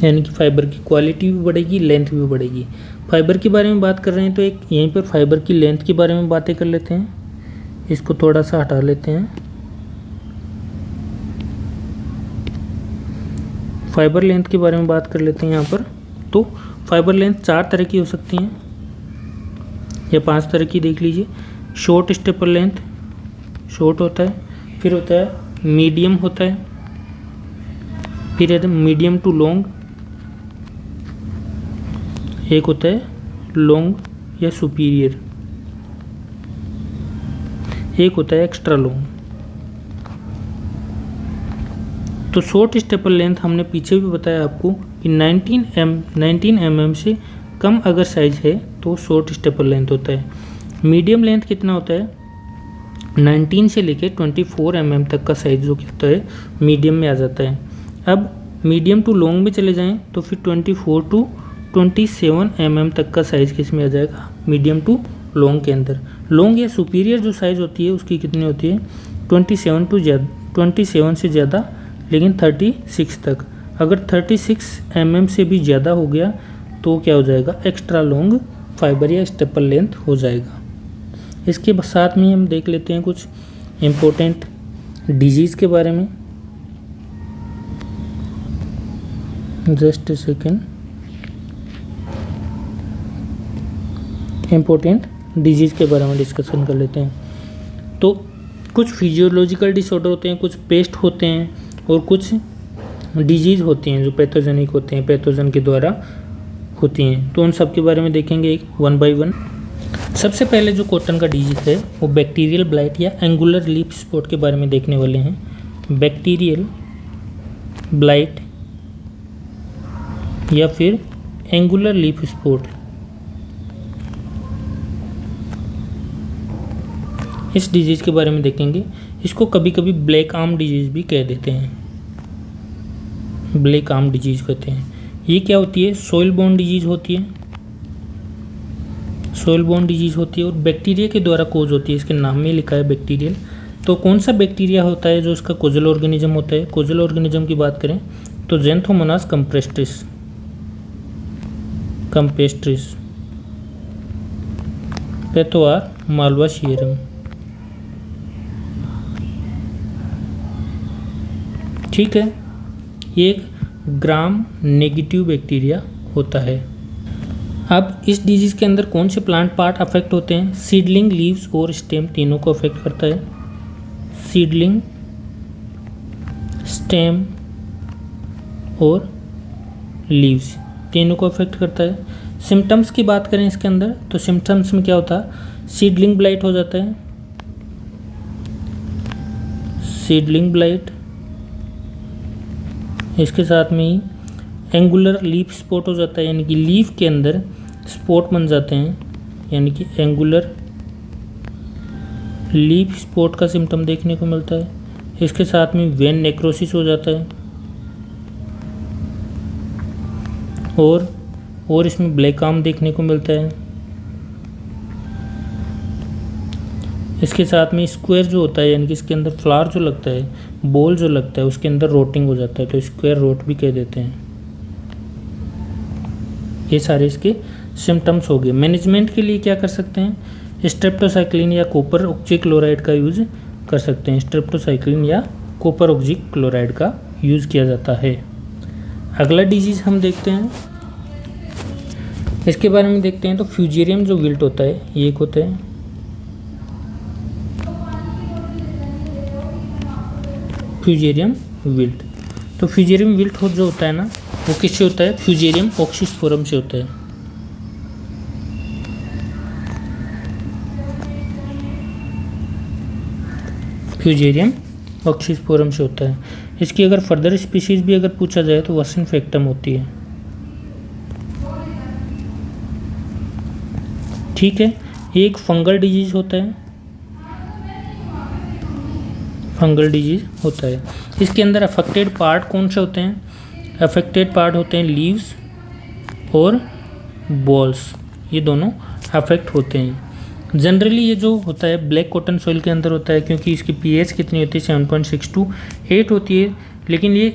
यानी कि फाइबर की क्वालिटी भी बढ़ेगी, लेंथ भी बढ़ेगी। फाइबर के बारे में बात कर रहे हैं तो एक यहीं पर फाइबर की लेंथ के बारे में बातें कर लेते हैं। इसको थोड़ा सा हटा लेते हैं। फाइबर लेंथ के बारे में बात कर लेते हैं यहाँ पर। तो फाइबर लेंथ 4 तरह की हो सकती हैं या 5 तरह की, देख लीजिए। शॉर्ट स्टेपल लेंथ, शॉर्ट होता है, फिर होता है मीडियम होता है, फिर है मीडियम टू लॉन्ग, एक होता है लॉन्ग या सुपीरियर, एक होता है एक्स्ट्रा लॉन्ग। तो शॉर्ट स्टेपल लेंथ हमने पीछे भी बताया आपको कि 19 mm से कम अगर साइज है तो शॉर्ट स्टेपल लेंथ होता है। मीडियम लेंथ कितना होता है, 19 से लेके 24 mm तक का साइज जो होता है मीडियम में आ जाता है। अब मीडियम टू लॉन्ग में चले जाएं तो फिर 24 टू 27 mm तक का साइज़ किस में आ जाएगा, मीडियम टू लॉन्ग के अंदर। लॉन्ग या सुपीरियर जो साइज़ होती है उसकी कितनी होती है, 27 से ज़्यादा, लेकिन 36 तक। अगर 36 mm से भी ज़्यादा हो गया तो क्या हो जाएगा, एक्स्ट्रा लॉन्ग फाइबर या स्टेपल लेंथ हो जाएगा। इसके साथ में हम देख लेते हैं कुछ इम्पोर्टेंट डिजीज़ के बारे में। Just a second, important disease के बारे में डिस्कशन कर लेते हैं। तो कुछ फिजियोलॉजिकल डिसऑर्डर होते हैं, कुछ पेस्ट होते हैं और कुछ डिजीज़ होती हैं जो पैथोजेनिक होते हैं, पैथोजन के द्वारा होती हैं। तो उन सब के बारे में देखेंगे एक वन बाय वन। सबसे पहले जो कॉटन का डिजीज़ है वो बैक्टीरियल ब्लाइट या एंगुलर लीफ स्पॉट के बारे में देखने वाले हैं। बैक्टीरियल ब्लाइट या फिर एंगुलर लीफ स्पॉट, इस डिजीज़ के बारे में देखेंगे। इसको कभी कभी ब्लैक आर्म डिजीज़ भी कह देते हैं, ब्लैक आर्म डिजीज़ कहते हैं। ये क्या होती है, सोइल बोर्न डिजीज़ होती है, सोइल बोर्न डिजीज़ होती है और बैक्टीरिया के द्वारा कोज होती है। इसके नाम में लिखा है बैक्टीरियल। तो कौन सा बैक्टीरिया होता है जो इसका कोजल ऑर्गेनिज्म होता है। कोजल ऑर्गेनिज्म की बात करें तो ज़ैंथोमोनास कंप्रेस्ट्रिस, पैथोआर मालवासियरम। ठीक है, ये एक ग्राम नेगेटिव बैक्टीरिया होता है। अब इस डिजीज़ के अंदर कौन से प्लांट पार्ट अफेक्ट होते हैं, सीडलिंग, लीव्स और स्टेम तीनों को अफेक्ट करता है। सीडलिंग, स्टेम और लीव्स तीनों को अफेक्ट करता है। सिम्टम्स की बात करें इसके अंदर तो सिम्टम्स में क्या होता है, सीडलिंग ब्लाइट हो जाता है, सीडलिंग ब्लाइट। इसके साथ में ही एंगुलर लीफ स्पॉट हो जाता है, यानी कि लीफ के अंदर स्पॉट बन जाते हैं, यानी कि एंगुलर लीफ स्पॉट का सिम्टम देखने को मिलता है। इसके साथ में वेन नेक्रोसिस हो जाता है और इसमें ब्लैक आर्म देखने को मिलता है। इसके साथ में स्क्वायर जो होता है, यानी कि इसके अंदर फ्लावर जो लगता है, बॉल जो लगता है, उसके अंदर रोटिंग हो जाता है, तो स्क्वायर रोट भी कह देते हैं। ये सारे इसके सिम्टम्स हो गए। मैनेजमेंट के लिए क्या कर सकते हैं, स्ट्रेप्टोसाइक्लिन या कॉपर ऑक्सीक्लोराइड का यूज़ कर सकते हैं। स्ट्रेप्टोसाइक्लिन या कॉपर ऑक्सीक्लोराइड का यूज़ किया जाता है। अगला डिजीज़ हम देखते हैं, इसके बारे में देखते हैं। तो फ्यूजेरियम जो विल्ट होता है, ये एक होता है फ्यूजेरियम विल्ट। तो फ्यूजेरियम विल्ट जो होता है ना, वो किससे होता है, फ्यूजेरियम ऑक्सीस्पोरम से होता है। फ्यूजेरियम ऑक्सीस्पोरम से होता है। इसकी अगर फर्दर स्पीशीज भी अगर पूछा जाए तो वसन फैक्टम होती है। ठीक है, ये एक फंगल डिजीज होता है, फंगल डिजीज होता है। इसके अंदर अफेक्टेड पार्ट कौन से होते हैं, अफेक्टेड पार्ट होते हैं लीव्स और बॉल्स, ये दोनों अफेक्ट होते हैं। जनरली ये जो होता है ब्लैक कॉटन सॉइल के अंदर होता है, क्योंकि इसकी पीएच कितनी होती है, 7.6 to 8 होती है। लेकिन ये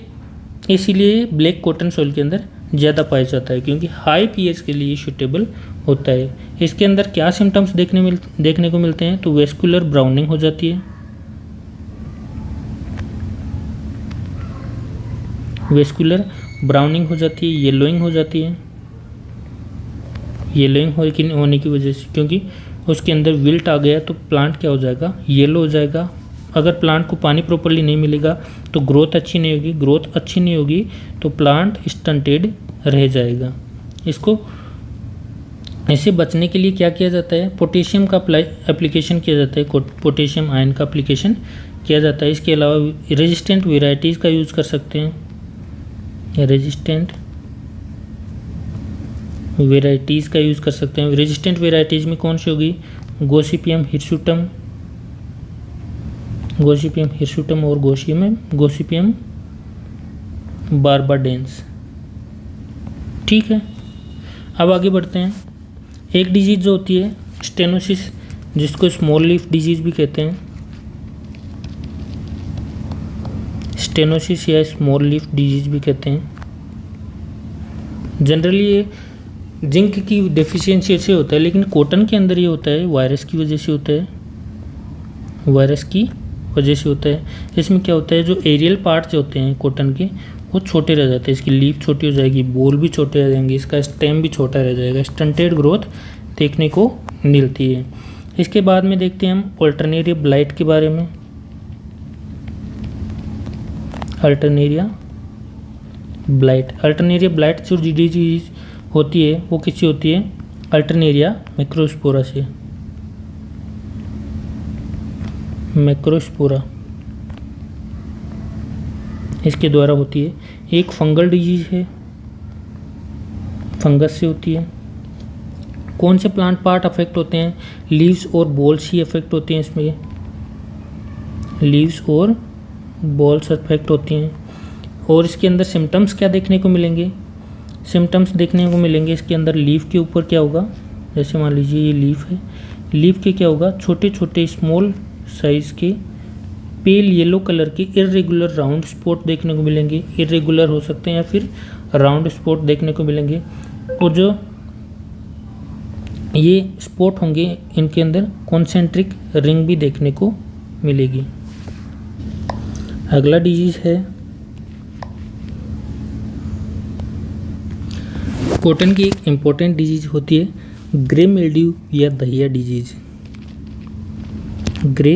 इसीलिए ब्लैक कॉटन सॉइल के अंदर ज़्यादा पाया जाता है, क्योंकि हाई पीएच के लिए सूटेबल होता है। इसके अंदर क्या सिम्टम्स देखने को मिलते हैं, तो वेस्कुलर ब्राउनिंग हो जाती है, वेस्कुलर ब्राउनिंग हो जाती है, येलोइंग हो जाती है, येलोइंग होने की वजह से, क्योंकि उसके अंदर विल्ट आ गया तो प्लांट क्या हो जाएगा, येलो हो जाएगा। अगर प्लांट को पानी प्रॉपर्ली नहीं मिलेगा तो ग्रोथ अच्छी नहीं होगी, ग्रोथ अच्छी नहीं होगी तो प्लांट स्टंटेड रह जाएगा। इसको ऐसे बचने के लिए क्या किया जाता है, पोटेशियम का एप्लीकेशन किया जाता है, पोटेशियम आयन का एप्लीकेशन किया जाता है। इसके अलावा रेजिस्टेंट वेराइटीज़ का यूज़ कर सकते हैं, रेजिस्टेंट वेराइटीज़ का यूज़ कर सकते हैं। रेजिस्टेंट वेराइटीज़ में कौन सी होगी? गोसिपियम हिरसुटम, गोसिपियम हिरसुटम और गोसिपियम बारबाडेंस। ठीक है, अब आगे बढ़ते हैं। एक डिजीज़ जो होती है स्टेनोसिस, जिसको स्मॉल लीफ डिजीज़ भी कहते हैं, स्टेनोसिस या स्मॉल लीफ डिजीज़ भी कहते हैं। जनरली ये जिंक की डेफिशिएंसी से होता है, लेकिन कॉटन के अंदर ये होता है वायरस की वजह से होता है, वायरस की वजह से होता है। इसमें क्या होता है, जो एरियल पार्ट्स होते हैं कॉटन के वो छोटे रह जाते हैं, इसकी लीफ छोटी हो जाएगी, बोल भी छोटे रह जाएंगे, इसका स्टेम भी छोटा रह जाएगा, स्टंटेड ग्रोथ देखने को मिलती है। इसके बाद में देखते हैं हम अल्टरनेरिया ब्लाइट के बारे में। अल्टरनेरिया ब्लाइट जो डिजीज होती है वो किससे होती है? अल्टरनेरिया मैक्रोस्पोरा से, मैक्रोस्पोरा इसके द्वारा होती है। एक फंगल डिजीज है, फंगस से होती है। कौन से प्लांट पार्ट अफेक्ट होते हैं? लीव्स और बॉल्स ही अफेक्ट होते हैं इसमें, लीव्स और बॉल्स अफेक्ट होती हैं। और इसके अंदर सिम्टम्स क्या देखने को मिलेंगे? सिम्टम्स देखने को मिलेंगे इसके अंदर लीफ के ऊपर क्या होगा, जैसे मान लीजिए ये लीफ है, लीफ के क्या होगा, छोटे छोटे स्मॉल साइज़ के पेल येलो कलर के इरेगुलर राउंड स्पॉट देखने को मिलेंगे। इरेगुलर हो सकते हैं या फिर राउंड स्पॉट देखने को मिलेंगे। और जो ये स्पॉट होंगे इनके अंदर कॉन्सेंट्रिक रिंग भी देखने को मिलेगी। अगला डिजीज है कॉटन की एक इम्पोर्टेंट डिजीज होती है ग्रे मिल्ड्यू या दहिया डिजीज। ग्रे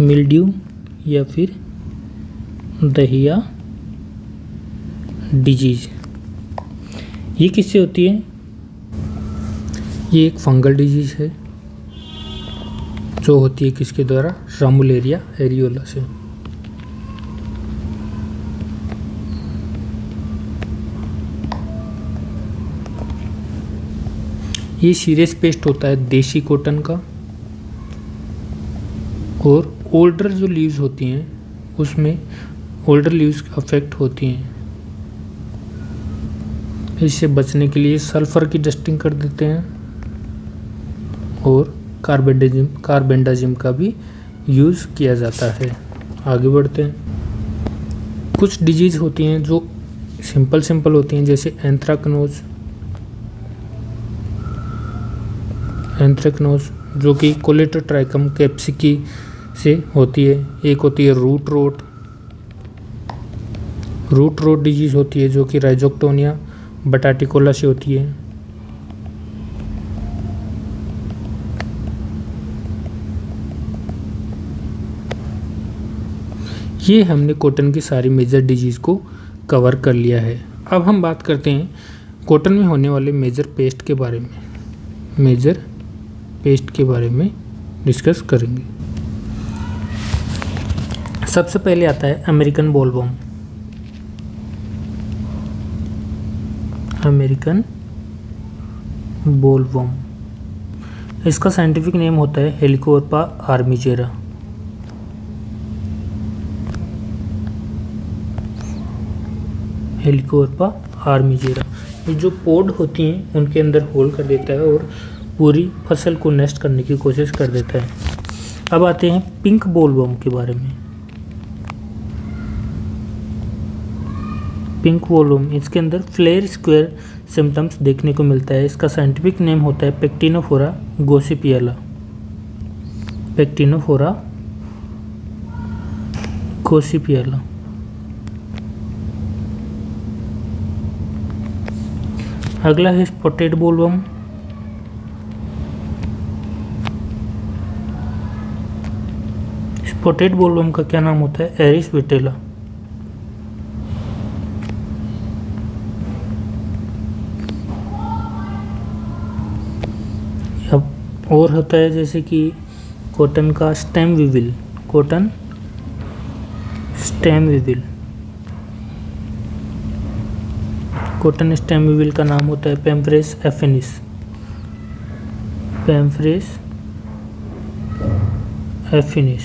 मिल्ड्यू या फिर दहिया डिजीज, ये किससे होती है? ये एक फंगल डिजीज है जो होती है किसके द्वारा? रामुलेरिया एरियोला से। ये सीरियस पेस्ट होता है देशी कॉटन का, और ओल्डर जो लीव्स होती हैं उसमें ओल्डर लीव्स अफेक्ट होती हैं। इससे बचने के लिए सल्फर की डस्टिंग कर देते हैं और कार्बेंडाजिम का भी यूज़ किया जाता है। आगे बढ़ते हैं। कुछ डिजीज़ होती हैं जो सिंपल होती हैं, जैसे एंथ्रेक्नोज जो कि कोलेटोट्राइकम कैप्सिकी से होती है। एक होती है रूट रोट डिजीज़ होती है जो कि राइजोक्टोनिया बटाटिकोला से होती है। ये हमने कॉटन की सारी मेजर डिजीज़ को कवर कर लिया है। अब हम बात करते हैं कॉटन में होने वाले मेजर पेस्ट के बारे में डिस्कस करेंगे। सबसे पहले आता है अमेरिकन बोलवर्म। अमेरिकन बोलवर्म, इसका साइंटिफिक नेम होता है हेलिकोवर्पा आर्मिजेरा। हेलिकोवर्पा आर्मिजेरा, ये जो पोड होती हैं उनके अंदर होल कर देता है और पूरी फसल को नेस्ट करने की कोशिश कर देता है। अब आते हैं पिंक बोलवर्म के बारे में। पिंक बोलवर्म, इसके अंदर फ्लेयर स्क्वायर सिम्टम्स देखने को मिलता है। इसका साइंटिफिक नेम होता है पेक्टिनोफोरा गोसिपियाला। पेक्टिनोफोरा गोसिपियाला। अगला है स्पॉटेड बोलवर्म। स्पॉटेड बोलवर्म का क्या नाम होता है? एरिस विटेला। अब और होता है जैसे कि कॉटन का stem weevil, cotton stem weevil. Cotton stem weevil का नाम होता है पैम्फ्रेस एफिनिस। पैम्फ्रेस एफिनिस।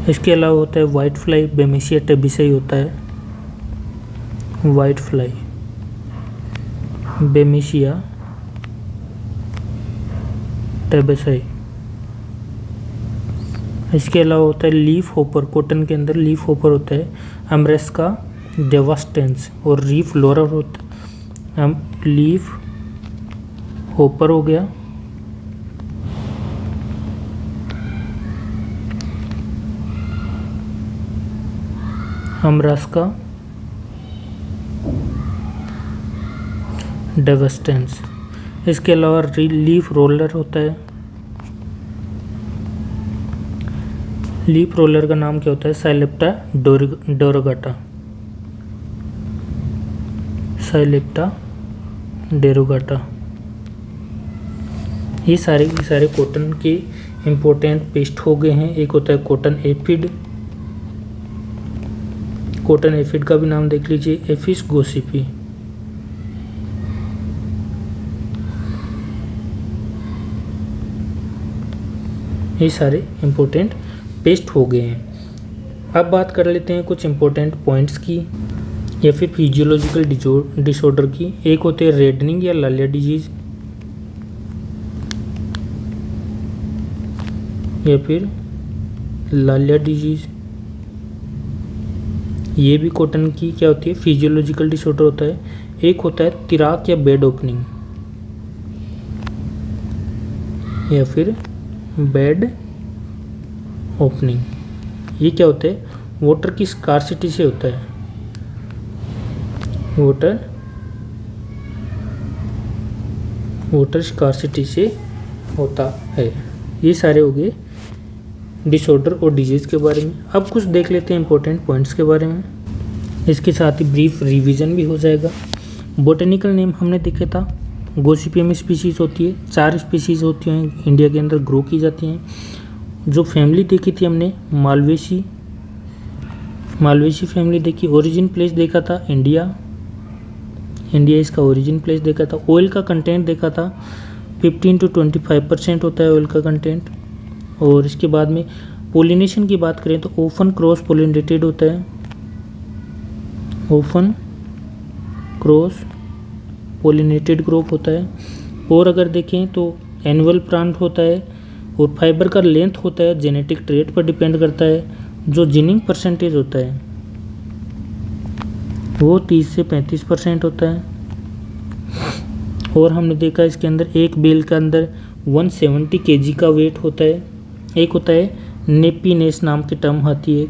इसके अलावा होता है वाइट फ्लाई, बेमेसिया टेबिसाई होता है। White fly, Bemisia tabaci. इसके अलावा होता है लीफ होपर। कॉटन के अंदर लीफ होपर होता है अमरेस्का डेवास्टेंस और लीफ लोरर होता है। लीफ होपर हो गया। अमरेस्का डेवास्टेंस। इसके अलावा लीफ रोलर होता है। लीफ रोलर का नाम क्या होता है? साइलेप्टा डेरोगाटा। साइलेप्टा डेरोगाटा। ये सारे कॉटन के इम्पोर्टेंट पेस्ट हो गए हैं। एक होता है कॉटन एफिड। कॉटन एफिड का भी नाम देख लीजिए, एफिस गोसिपी। ये सारे इम्पोर्टेंट पेस्ट हो गए हैं। अब बात कर लेते हैं कुछ इम्पोर्टेंट पॉइंट्स की या फिर फिजियोलॉजिकल डिसऑर्डर की। एक होते हैं रेडनिंग या लालिया डिजीज, या फिर लालिया डिजीज। ये भी कॉटन की क्या होती है? फिजियोलॉजिकल डिसऑर्डर होता है। एक होता है तिराक या बेड ओपनिंग, या फिर बेड ओपनिंग। ये क्या होता है? वाटर की स्कार्सिटी से होता है। वाटर स्कार्सिटी से होता है। ये सारे हो गए डिसऑर्डर और डिजीज़ के बारे में। अब कुछ देख लेते हैं इंपॉर्टेंट पॉइंट्स के बारे में। इसके साथ ही ब्रीफ रिवीजन भी हो जाएगा। बोटेनिकल नेम हमने देखे था, गोसिपियम स्पीशीज़ होती है, 4 स्पीशीज़ होती हैं इंडिया के अंदर ग्रो की जाती हैं। जो फैमिली देखी थी हमने मालवेसी फैमिली देखी। ओरिजिन प्लेस देखा था इंडिया इसका ओरिजिन प्लेस देखा था। ऑयल का कंटेंट देखा था, 15 to 25% होता है ऑयल का कंटेंट। और इसके बाद में पोलिनेशन की बात करें तो ओफन क्रॉस पोलिनेटेड होता है। ओफन क्रॉस पोलिनेटेड क्रॉप होता है। और अगर देखें तो एनुअल प्लांट होता है। और फाइबर का लेंथ होता है जेनेटिक ट्रेट पर डिपेंड करता है। जो जिनिंग परसेंटेज होता है वो 30 से 35% होता है। और हमने देखा इसके अंदर एक बेल के अंदर 170 kg का वेट होता है। एक होता है नेपीनेस नाम की टर्म आती है।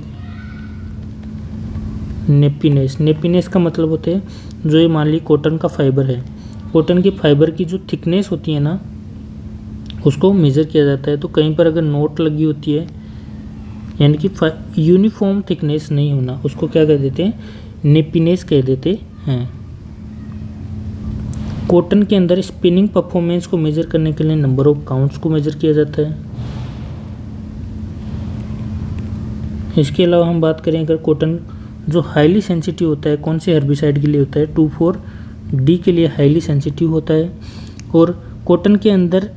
नेपीनेस का मतलब होता है जो ये मान ली कॉटन का फाइबर है, कॉटन की फाइबर की जो थिकनेस होती है ना उसको मेज़र किया जाता है। तो कहीं पर अगर नोट लगी होती है यानी कि यूनिफॉर्म थिकनेस नहीं होना, उसको क्या कह देते हैं? नेपीनेस कह देते हैं। कॉटन के अंदर स्पिनिंग परफॉर्मेंस को मेज़र करने के लिए नंबर ऑफ काउंट्स को मेज़र किया जाता है। इसके अलावा हम बात करें अगर कॉटन जो हाईली सेंसिटिव होता है कौन से हर्बिसाइड के लिए होता है? 2,4-D के लिए हाईली सेंसिटिव होता है। और कॉटन के अंदर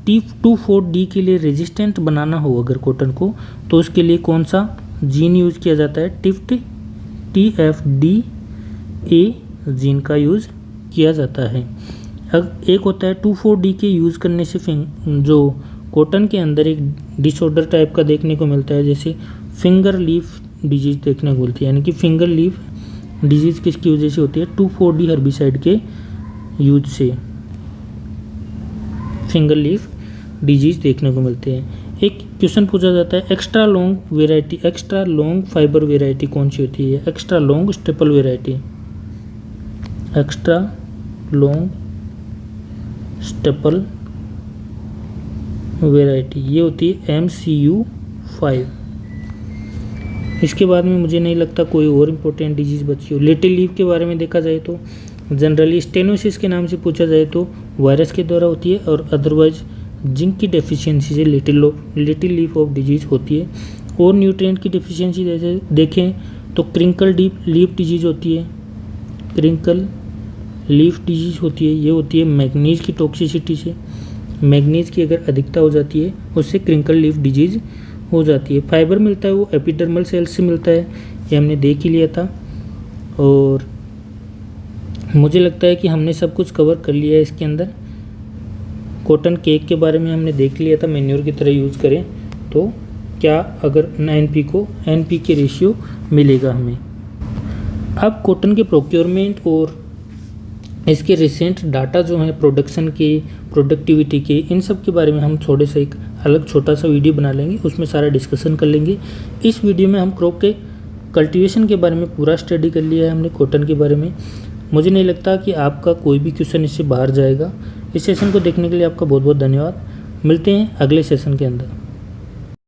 2,4-D के लिए रेजिस्टेंट बनाना हो अगर कॉटन को तो उसके लिए कौन सा जीन यूज़ किया जाता है? TFDA जीन का यूज़ किया जाता है। अब एक होता है 2,4-D के यूज़ करने से जो कॉटन के अंदर एक डिसऑर्डर टाइप का देखने को मिलता है, जैसे फिंगर लीफ डिजीज़ देखने को मिलती है। यानी कि फिंगर लीफ डिजीज़ किसकी वजह से होती है? 2,4-D हर्बिसाइड के यूज से फिंगर लीफ डिजीज़ देखने को मिलते हैं। एक क्वेश्चन पूछा जाता है एक्स्ट्रा लॉन्ग फाइबर वेराइटी कौन सी होती है? Extra long staple variety. Extra long staple variety ये होती है MCU5। इसके बाद में मुझे नहीं लगता कोई और इम्पोर्टेंट डिजीज़ बची हो। लिटिल लीफ के बारे में देखा जाए तो जनरली स्टेनोसिस के नाम से पूछा जाए तो वायरस के द्वारा होती है, और अदरवाइज जिंक की डेफिशिएंसी से लिटिल लीफ ऑफ डिजीज़ होती है। और न्यूट्रिएंट की डेफिशिएंसी जैसे देखें तो क्रिंकल लीफ डिजीज़ होती है। क्रिंकल लीफ डिजीज होती है, ये होती है मैग्नीज की टॉक्सिसिटी से। मैग्नीज की अगर अधिकता हो जाती है उससे क्रिंकल लीफ डिजीज हो जाती है। फाइबर मिलता है वो एपिडर्मल सेल्स से मिलता है, ये हमने देख ही लिया था। और मुझे लगता है कि हमने सब कुछ कवर कर लिया है इसके अंदर। कॉटन केक के बारे में हमने देख लिया था, मैन्योर की तरह यूज़ करें तो क्या अगर एनपी को एनपी के रेशियो मिलेगा हमें। अब कॉटन के प्रोक्योरमेंट और इसके रिसेंट डाटा जो है प्रोडक्शन के, प्रोडक्टिविटी के, इन सब के बारे में हम थोड़े से एक अलग छोटा सा वीडियो बना लेंगे, उसमें सारा डिस्कशन कर लेंगे। इस वीडियो में हम क्रॉप के कल्टीवेशन के बारे में पूरा स्टडी कर लिया है हमने, कॉटन के बारे में। मुझे नहीं लगता कि आपका कोई भी क्वेश्चन इससे बाहर जाएगा। इस सेशन को देखने के लिए आपका बहुत बहुत धन्यवाद। मिलते हैं अगले सेशन के अंदर।